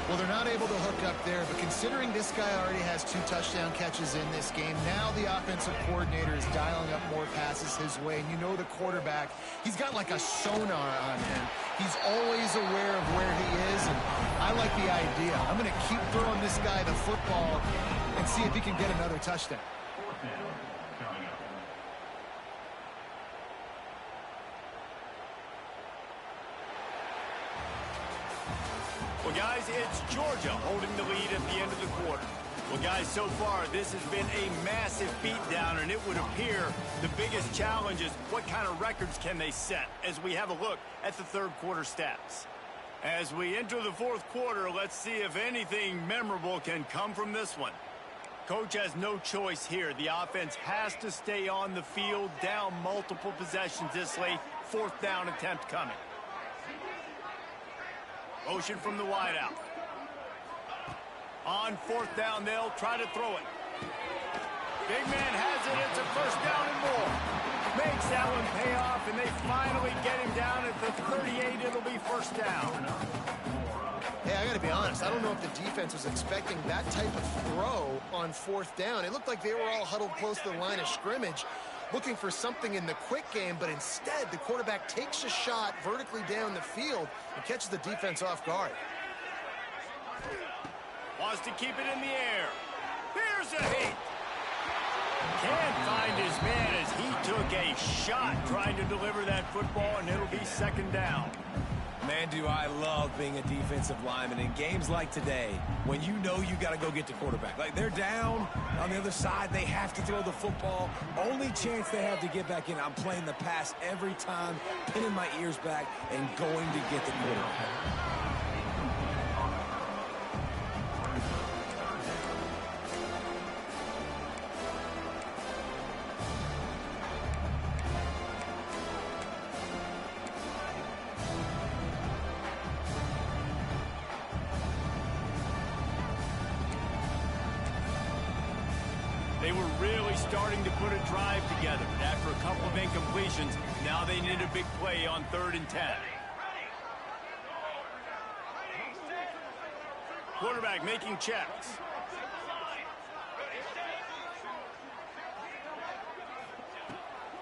Well, they're not able to hook up there, but considering this guy already has 2 touchdown catches in this game, now the offensive coordinator is dialing up more passes his way. And you know the quarterback, he's got like a sonar on him. He's always aware of where he is, and I like the idea. I'm going to keep throwing this guy the football and see if he can get another touchdown. Well, guys, it's Georgia holding the lead at the end of the quarter. Well, guys, so far, this has been a massive beatdown, and it would appear the biggest challenge is what kind of records can they set as we have a look at the third quarter stats. As we enter the fourth quarter, let's see if anything memorable can come from this one. Coach has no choice here. The offense has to stay on the field, down multiple possessions this late. 4th down attempt coming. Motion from the wideout. On 4th down, they'll try to throw it. Big man has it. It's a first down and more. Makes that one pay off, and they finally get him down at the 38. It'll be first down. Hey, I got to be honest. I don't know if the defense was expecting that type of throw on 4th down. It looked like they were all huddled close to the line of scrimmage, looking for something in the quick game, but instead the quarterback takes a shot vertically down the field and catches the defense off guard. Wants to keep it in the air. Here's a hit. Can't find his man as he took a shot trying to deliver that football, and it'll be 2nd down. Man, do I love being a defensive lineman in games like today when you know you got to go get the quarterback. Like, they're down on the other side. They have to throw the football. Only chance they have to get back in. I'm playing the pass every time, pinning my ears back and going to get the quarterback. They were really starting to put a drive together. After a couple of incompletions, now they need a big play on 3rd and 10. Quarterback making checks.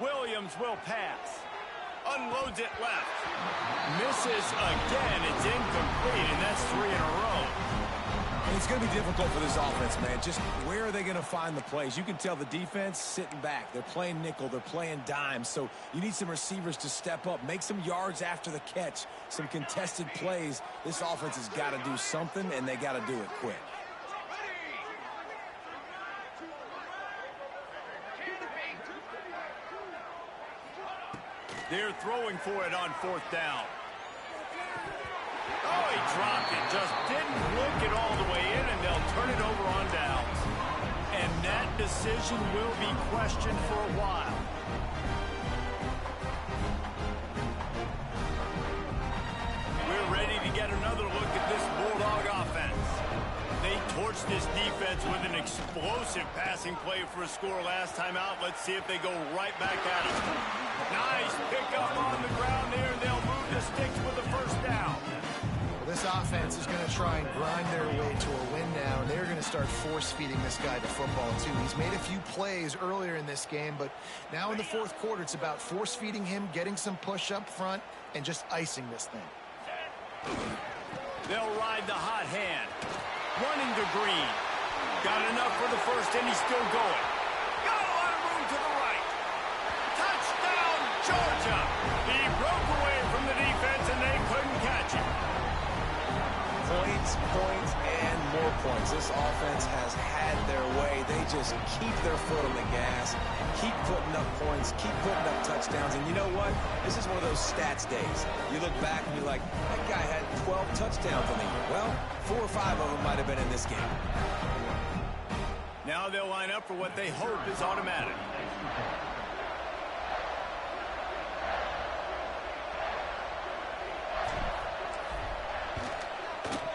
Williams will pass. Unloads it left. Misses again. It's incomplete, and that's 3 in a row. It's going to be difficult for this offense, man. Just where are they going to find the plays? You can tell the defense sitting back. They're playing nickel. They're playing dime. So you need some receivers to step up, make some yards after the catch, some contested plays. This offense has got to do something, and they got to do it quick. They're throwing for it on 4th down. Oh, he dropped it. Just didn't look it all the way in, and they'll turn it over on downs. And that decision will be questioned for a while. this defense with an explosive passing play for a score last time out. Let's see if they go right back at it. Nice pickup on the ground there. They'll move the sticks with the first down. Well, this offense is going to try and grind their way to a win now. They're going to start force-feeding this guy the football, too. He's made a few plays earlier in this game, but now in the fourth quarter, it's about force-feeding him, getting some push up front, and just icing this thing. They'll ride the hot hand. Running to Green. Got enough for the first, and he's still going. Got a lot of room to the right. Touchdown, Georgia. He broke away from the defense, and they couldn't catch him. Points, points, and more points. This offense has had their way. They just keep their foot on the gas, keep putting up points, keep putting up touchdowns. And you know what? This is one of those stats days. You look back and you're like, that guy had 12 touchdowns in the year. Well, 4 or 5 of them might have been in this game. Now they'll line up for what they hope is automatic.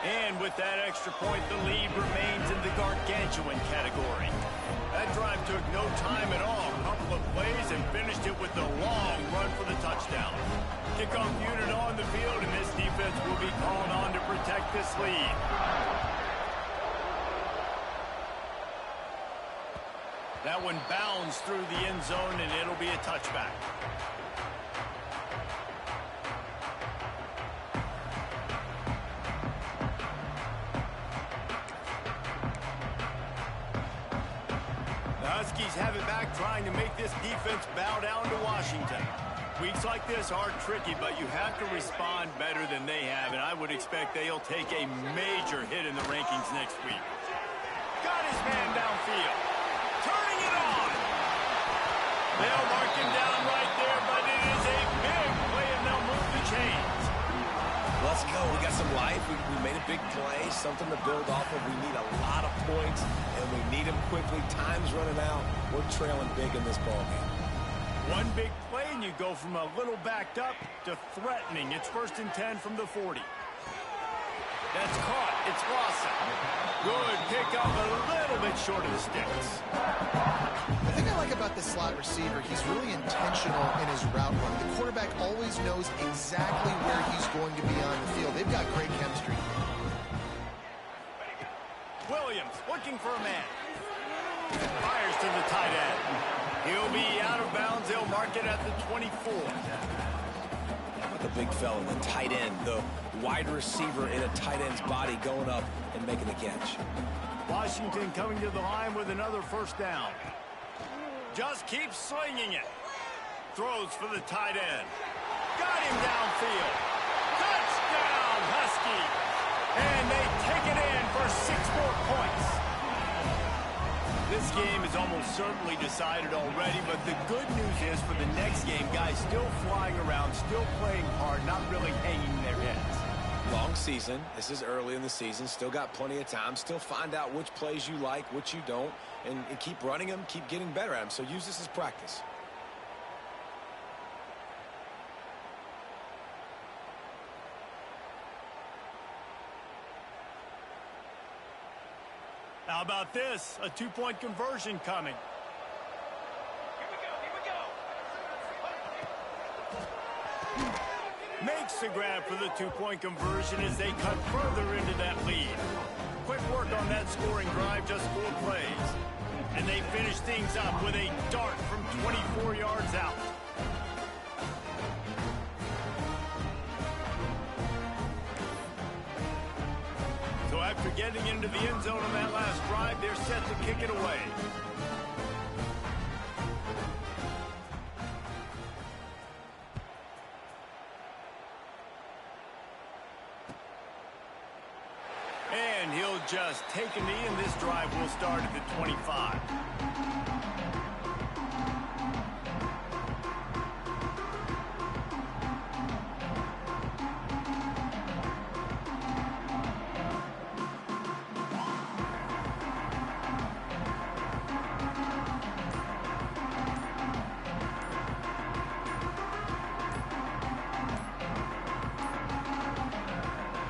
And with that extra point, the lead remains in the gargantuan category. That drive took no time at all. A couple of plays and finished it with a long run for the touchdown. Kickoff unit on the field, and this defense will be called on to protect this lead. That one bounds through the end zone, and it'll be a touchback. Huskies have it back, trying to make this defense bow down to Washington. Weeks like this are tricky, but you have to respond better than they have, and I would expect they'll take a major hit in the rankings next week. Got his man downfield. Turning it on. They'll mark him down right there, but it is a big play, and they'll move the chains. Let's go. We got some life. We made a big play, something to build off of. We need a lot of points, and we need them quickly. Time's running out. We're trailing big in this ballgame. One big play, and you go from a little backed up to threatening. It's 1st and 10 from the 40. That's caught. It's Lawson. Good pickup, a little bit short of the sticks. The thing I like about this slot receiver, he's really intentional in his route run. The quarterback always knows exactly where he's going to be on the field. They've got great chemistry. Williams looking for a man. Fires to the tight end. He'll be out of bounds. They'll mark it at the 24. How about the big fella, the tight end, the wide receiver in a tight end's body going up and making the catch. Washington coming to the line with another first down. Just keeps slinging it. Throws for the tight end. Got him downfield. Touchdown, Huskies. And they take it in for 6 more points. This game is almost certainly decided already, but the good news is for the next game, guys still flying around, still playing hard, not really hanging their heads. Long season. This is early in the season. Still got plenty of time. Still find out which plays you like, which you don't, and keep running them, keep getting better at them. So use this as practice. How about this? A 2-point conversion coming. Makes the grab for the 2-point conversion as they cut further into that lead. Quick work on that scoring drive, just 4 plays. And they finish things up with a dart from 24 yards out. So after getting into the end zone on that last drive, they're set to kick it away. And he'll just take a knee, and this drive will start at the 25.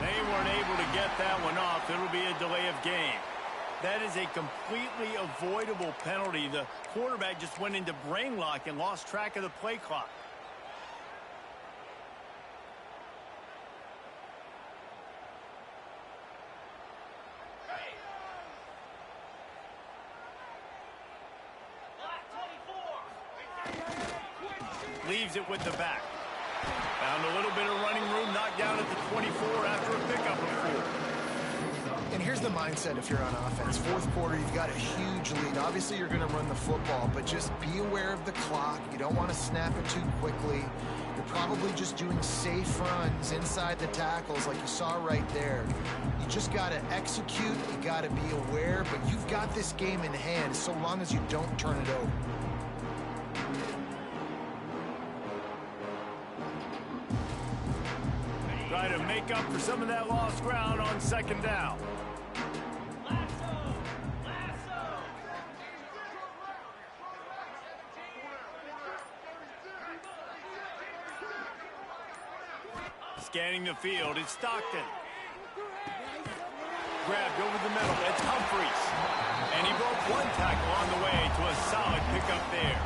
They weren't able to get that one off. It'll be a delay of game. That is a completely avoidable penalty. The quarterback just went into brain lock and lost track of the play clock. Leaves it with the back. Found a little bit of running room, knocked down at the 24 after a pickup of 4. And here's the mindset if you're on offense. Fourth quarter, you've got a huge lead. Obviously, you're going to run the football, but just be aware of the clock. You don't want to snap it too quickly. You're probably just doing safe runs inside the tackles like you saw right there. You just got to execute. You got to be aware, but you've got this game in hand so long as you don't turn it over. Try to make up for some of that lost ground on second down. Scanning the field, it's Stockton. Grabbed over the middle, it's Humphries. And he broke one tackle on the way to a solid pickup there.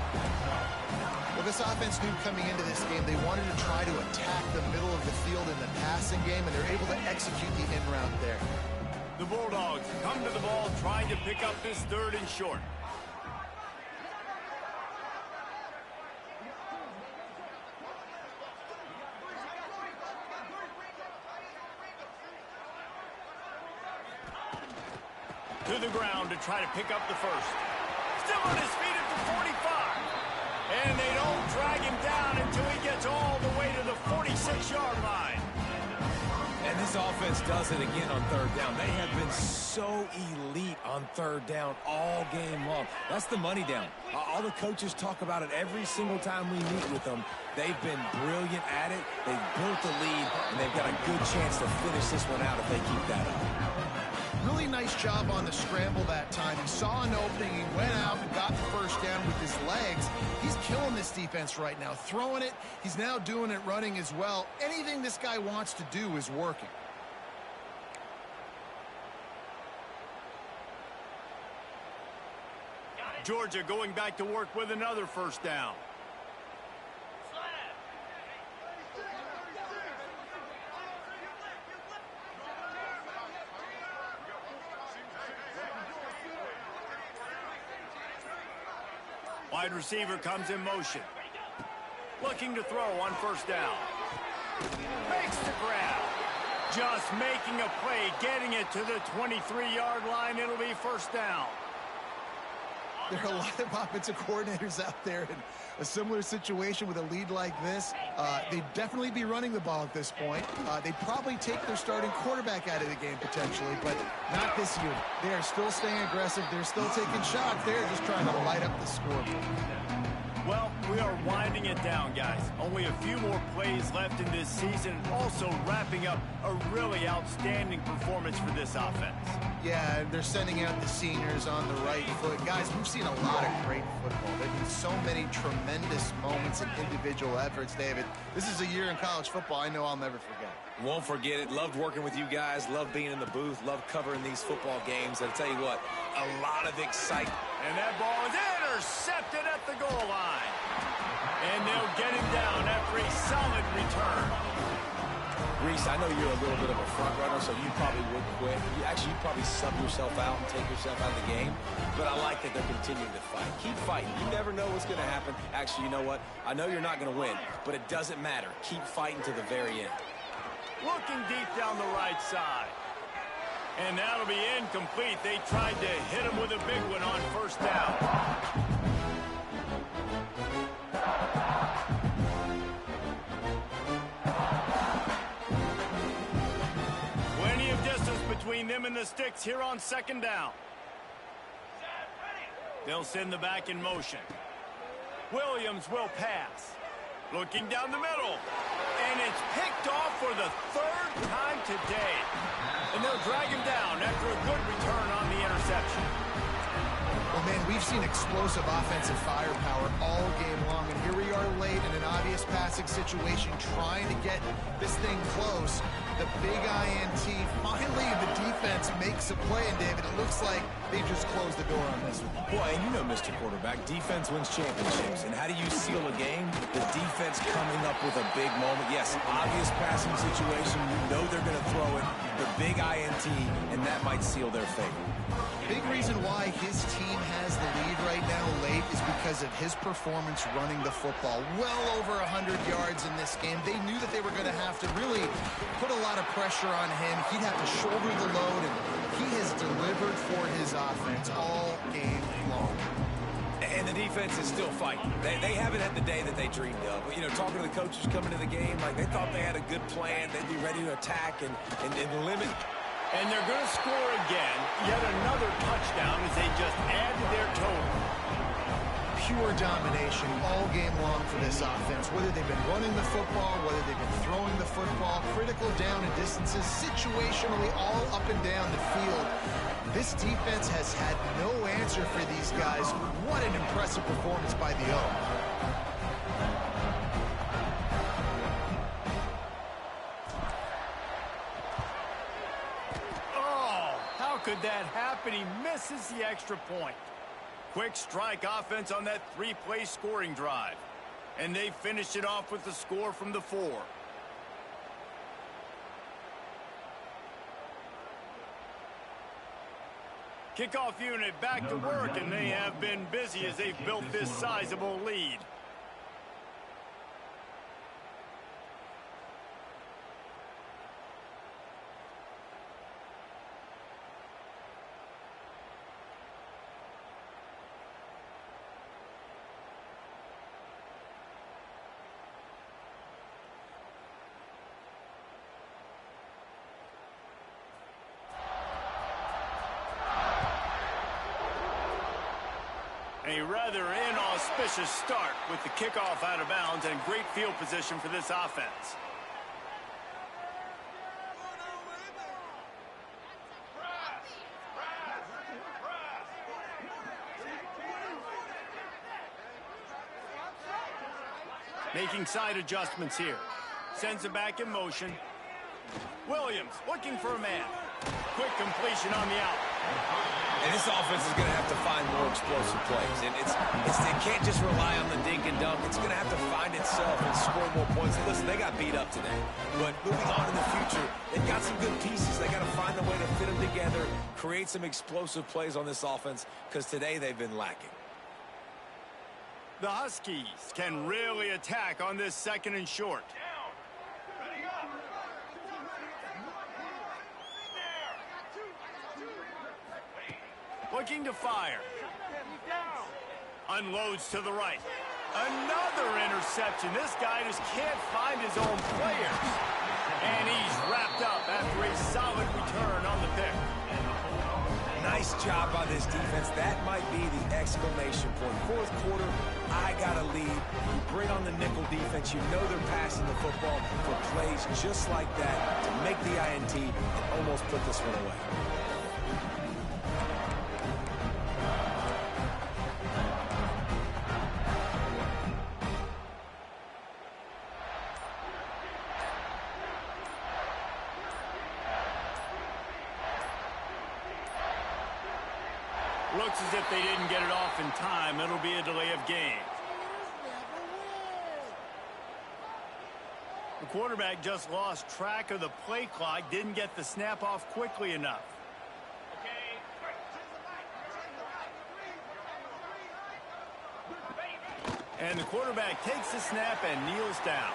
Well, this offense knew coming into this game they wanted to try to attack the middle of the field in the passing game, and they're able to execute the in route there. The Bulldogs come to the ball trying to pick up this 3rd and short. To the ground to try to pick up the first. Still on his feet at the 45. And they don't drag him down until he gets all the way to the 46-yard line. And this offense does it again on 3rd down. They have been so elite on 3rd down all game long. That's the money down. All the coaches talk about it every single time we meet with them. They've been brilliant at it. They've built the lead, and they've got a good chance to finish this one out if they keep that up. Really nice job on the scramble that time. He saw an opening, he went out and got the first down with his legs. He's killing this defense right now, throwing it. He's now doing it running as well. Anything this guy wants to do is working. Georgia going back to work with another first down. Wide receiver comes in motion. Looking to throw on first down. Makes the grab. Just making a play, getting it to the 23-yard line. It'll be first down. There are a lot of offensive coordinators out there in a similar situation with a lead like this. They'd definitely be running the ball at this point. They'd probably take their starting quarterback out of the game potentially, but not this year. They are still staying aggressive. They're still taking shots. They're just trying to light up the scoreboard. Well, we are winding it down, guys. Only a few more plays left in this season. Also wrapping up a really outstanding performance for this offense. Yeah, they're sending out the seniors on the right foot. Guys, we've seen a lot of great football. There have been so many tremendous moments and individual efforts, David. This is a year in college football I know I'll never forget. Won't forget it. Loved working with you guys. Loved being in the booth. Loved covering these football games. I'll tell you what, a lot of excitement. And that ball is intercepted at the goal line. And they'll get him down after a solid return. Reese, I know you're a little bit of a front runner, so you probably would quit. You'd probably sub yourself out and take yourself out of the game. But I like that they're continuing to fight. Keep fighting. You never know what's going to happen. Actually, you know what? I know you're not going to win, but it doesn't matter. Keep fighting to the very end. Looking deep down the right side. And that'll be incomplete. They tried to hit him with a big one on first down. Plenty of distance between them and the sticks here on second down. They'll send the back in motion. Williams will pass. Looking down the middle. And it's picked off for the 3rd time today. And they'll drag him down after a good return on the interception. Well, man, we've seen explosive offensive firepower all game long, and here we are late in an obvious passing situation trying to get this thing close. the big INT. Finally, the defense makes a play, and David, it looks like they just closed the door on this one. Boy, and you know, Mr. Quarterback, defense wins championships. And how do you seal a game? The defense coming up with a big moment. Yes, obvious passing situation. You know they're going to throw it. The big INT, and that might seal their fate. Big reason why his team has the lead right now late is because of his performance running the football. Well over 100 yards in this game. They knew that they were going to have to really put a lot of pressure on him. He'd have to shoulder the load, and he has delivered for his offense all game long. And the defense is still fighting. They haven't had the day that they dreamed of. You know, talking to the coaches coming to the game, like they thought they had a good plan. They'd be ready to attack and limit. And they're going to score again. Yet another touchdown as they just add to their total. Pure domination all game long for this offense. Whether they've been running the football, whether they've been throwing the football, critical down and distances, situationally all up and down the field. This defense has had no answer for these guys. What an impressive performance by the O. How could that happen? He misses the extra point. Quick strike offense on that three-play scoring drive. And they finished it off with the score from the 4. Kickoff unit back to work, and they have been busy as they've built this sizable lead. A rather inauspicious start with the kickoff out of bounds and great field position for this offense. Making side adjustments here. Sends it back in motion. Williams looking for a man. Quick completion on the out. And this offense is going to have to find more explosive plays. And it can't just rely on the dink and dunk. It's going to have to find itself and score more points. And listen, they got beat up today. But moving on in the future, they've got some good pieces. They got to find a way to fit them together, create some explosive plays on this offense, because today they've been lacking. The Huskies can really attack on this 2nd and short. Looking to fire. Unloads to the right. Another interception. This guy just can't find his own players. And he's wrapped up after a solid return on the pick. Nice job by this defense. That might be the exclamation point. 4th quarter, I got a lead. You bring on the nickel defense. You know they're passing the football for plays just like that to make the INT and almost put this one away. Looks as if they didn't get it off in time. It'll be a delay of game. The quarterback just lost track of the play clock, didn't get the snap off quickly enough. And the quarterback takes the snap and kneels down.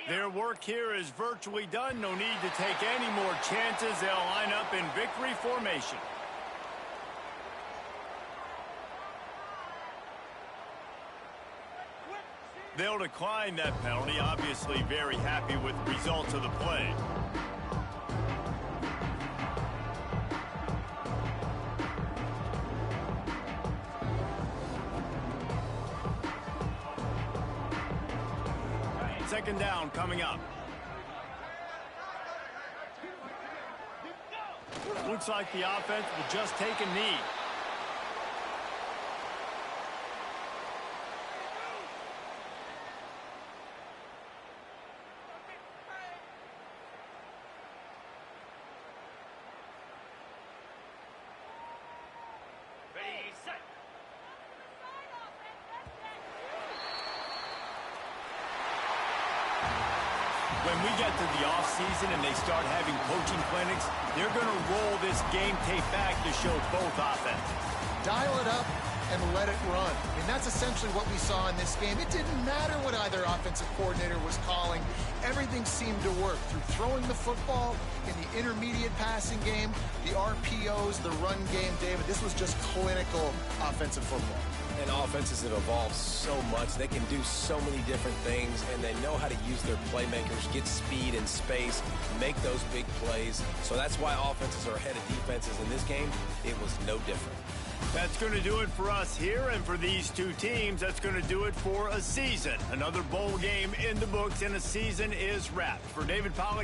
Their work here is virtually done. No need to take any more chances. They'll line up in victory formation. They'll decline that penalty, obviously very happy with the results of the play. Second down coming up. Looks like the offense will just take a knee. When we get to the offseason and they start having coaching clinics, they're going to roll this game tape back to show both offenses. Dial it up and let it run. I mean, that's essentially what we saw in this game. It didn't matter what either offensive coordinator was calling. Everything seemed to work through throwing the football in the intermediate passing game, the RPOs, the run game. David, this was just clinical offensive football. And offenses have evolved so much. They can do so many different things, and they know how to use their playmakers, get speed and space, make those big plays. So that's why offenses are ahead of defenses in this game. It was no different. That's going to do it for us here, and for these two teams, that's going to do it for a season. Another bowl game in the books, and a season is wrapped. For David Pollack,